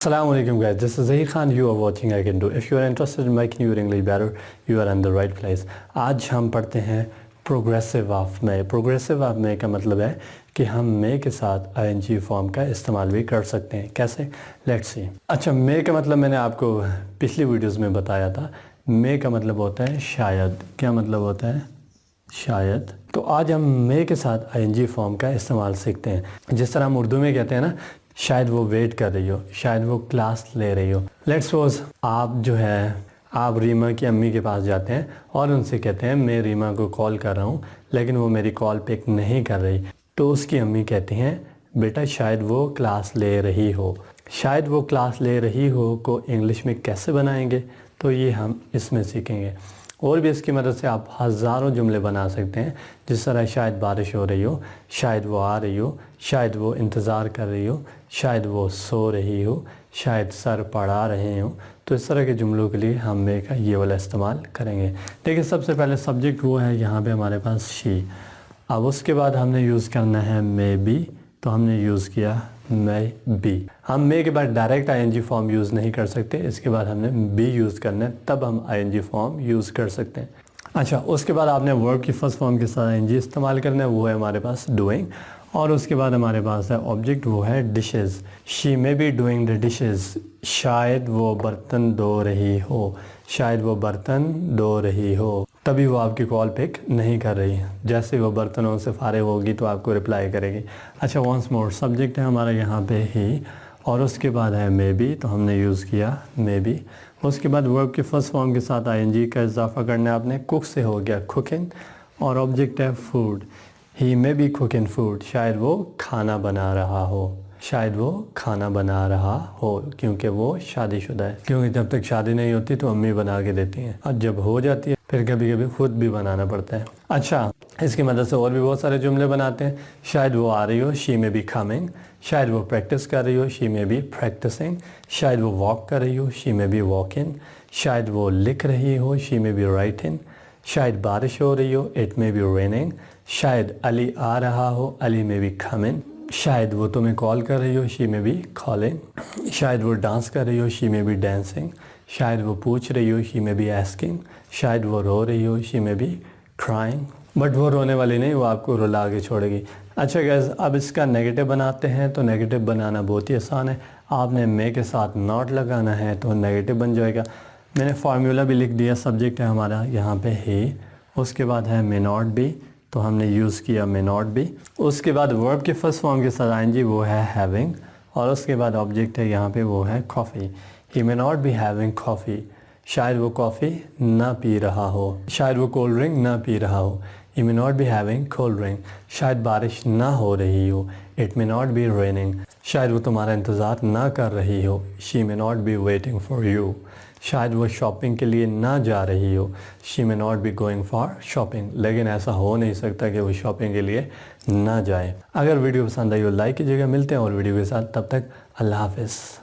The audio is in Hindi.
Assalamualaikum guys, this is Zaheer Khan. You are watching I Can Do. If you are interested in making your English better, you are in the right place. आज हम पढ़ते हैं प्रोग्रेसिव ऑफ में। प्रोग्रेसिव ऑफ में का मतलब है कि हम मे के साथ आईएनजी फॉर्म का इस्तेमाल भी कर सकते हैं। कैसे? Let's see. अच्छा, मे का मतलब मैंने आपको पिछली वीडियोस में बताया था। मे का मतलब होता है शायद। क्या मतलब होता है? शायद। तो आज हम मे के साथ आईएनजी फॉर्म का इस्तेमाल सीखते हैं। जिस तरह हम उर्दू में कहते हैं ना, शायद वो वेट कर रही हो, शायद वो क्लास ले रही हो। लेट्स सपोज आप रीमा की अम्मी के पास जाते हैं और उनसे कहते हैं मैं रीमा को कॉल कर रहा हूँ लेकिन वो मेरी कॉल पिक नहीं कर रही। तो उसकी अम्मी कहती हैं बेटा शायद वो क्लास ले रही हो। शायद वो क्लास ले रही हो को इंग्लिश में कैसे बनाएंगे, तो ये हम इसमें सीखेंगे। और भी इसकी मदद से आप हज़ारों जुमले बना सकते हैं। जिस तरह शायद बारिश हो रही हो, शायद वो आ रही हो, शायद वो इंतज़ार कर रही हो, शायद वो सो रही हो, शायद सर पढ़ा रहे हो। तो इस तरह के जुमलों के लिए हम मे का ये वाला इस्तेमाल करेंगे। देखिए, सबसे पहले सब्जेक्ट वो है यहाँ पे हमारे पास शी। अब उसके बाद हमने यूज़ करना है मे बी, तो हमने यूज़ किया मे बी। हम मे के बाद डायरेक्ट आईएनजी फॉर्म यूज़ नहीं कर सकते, इसके बाद हमने बी यूज़ करना है, तब हम आईएनजी फॉर्म यूज़ कर सकते हैं। अच्छा, उसके बाद आपने वर्ब की फर्स्ट फॉर्म के साथ आईएनजी इस्तेमाल करना है, वो है हमारे पास डूइंग। और उसके बाद हमारे पास है ऑब्जेक्ट, वो है dishes. She may be doing the dishes. शायद वो बर्तन धो रही हो, शायद वो बर्तन धो रही हो। तभी वो आपकी कॉल पिक नहीं कर रही है। जैसे वो बर्तनों से फारिग होगी तो आपको रिप्लाई करेगी। अच्छा, वंस मोर, सब्जेक्ट है हमारा यहाँ पे ही, और उसके बाद है मे बी, तो हमने यूज़ किया मे बी। उसके बाद वर्ब के फर्स्ट फॉर्म के साथ आईएनजी का इजाफा करना है आपने। कुक से हो गया कुकिंग, और ऑब्जेक्ट है food. He may be cooking food. शायद वो खाना बना रहा हो, शायद वो खाना बना रहा हो, क्योंकि वो शादीशुदा है। क्योंकि जब तक शादी नहीं होती तो अम्मी बना के देती हैं, और जब हो जाती है फिर कभी कभी खुद भी बनाना पड़ता है। अच्छा, इसकी मदद से और भी बहुत सारे जुमले बनाते हैं। शायद वो आ रही हो, शी मे बी कमिंग। शायद वो प्रैक्टिस कर रही हो, शी मे बी प्रैक्टिसिंग। शायद वो वॉक कर रही हो, शी मे बी वॉकिंग। शायद वो लिख रही हो, शी मे बी राइटिंग। शायद बारिश हो रही हो, इट मे बी रेनिंग। शायद अली आ रहा हो, अली मे बी कमिंग। शायद वो तुम्हें कॉल कर रही हो, शी मे बी कॉलिंग। शायद वो डांस कर रही हो, शी मे बी डांसिंग। शायद वो पूछ रही हो, शी मे बी आस्किंग। शायद वो रो रही हो, she may be crying. But वो रोने वाली नहीं, वो आपको रुला के छोड़ेगी। अच्छा गैस, अब इसका नेगेटिव बनाते हैं। तो नेगेटिव बनाना बहुत ही आसान है। आपने मे के साथ नॉट लगाना है तो नेगेटिव बन जाएगा। मैंने फार्मूला भी लिख दिया। सब्जेक्ट है हमारा यहाँ पे ही, उसके बाद है मे नॉट बी, तो हमने यूज़ किया मे नॉट बी। उसके बाद वर्ब के फर्स्ट फॉर्म के साथ आईएनजी, वो है हैविंग, और उसके बाद ऑब्जेक्ट है यहाँ पे, वो है coffee. He may not be having coffee. शायद वो कॉफ़ी ना पी रहा हो, शायद वो कोल्ड ड्रिंक ना पी रहा हो। He may not be having cold drink. शायद बारिश ना हो रही हो, it may not be raining. शायद वो तुम्हारा इंतज़ार ना कर रही हो, she may not be waiting for you. शायद वो शॉपिंग के लिए ना जा रही हो, she may not be going for shopping. लेकिन ऐसा हो नहीं सकता कि वो शॉपिंग के लिए ना जाए। अगर वीडियो पसंद आई हो लाइक कीजिएगा। मिलते हैं और वीडियो के साथ, तब तक अल्लाह हाफ़िज़।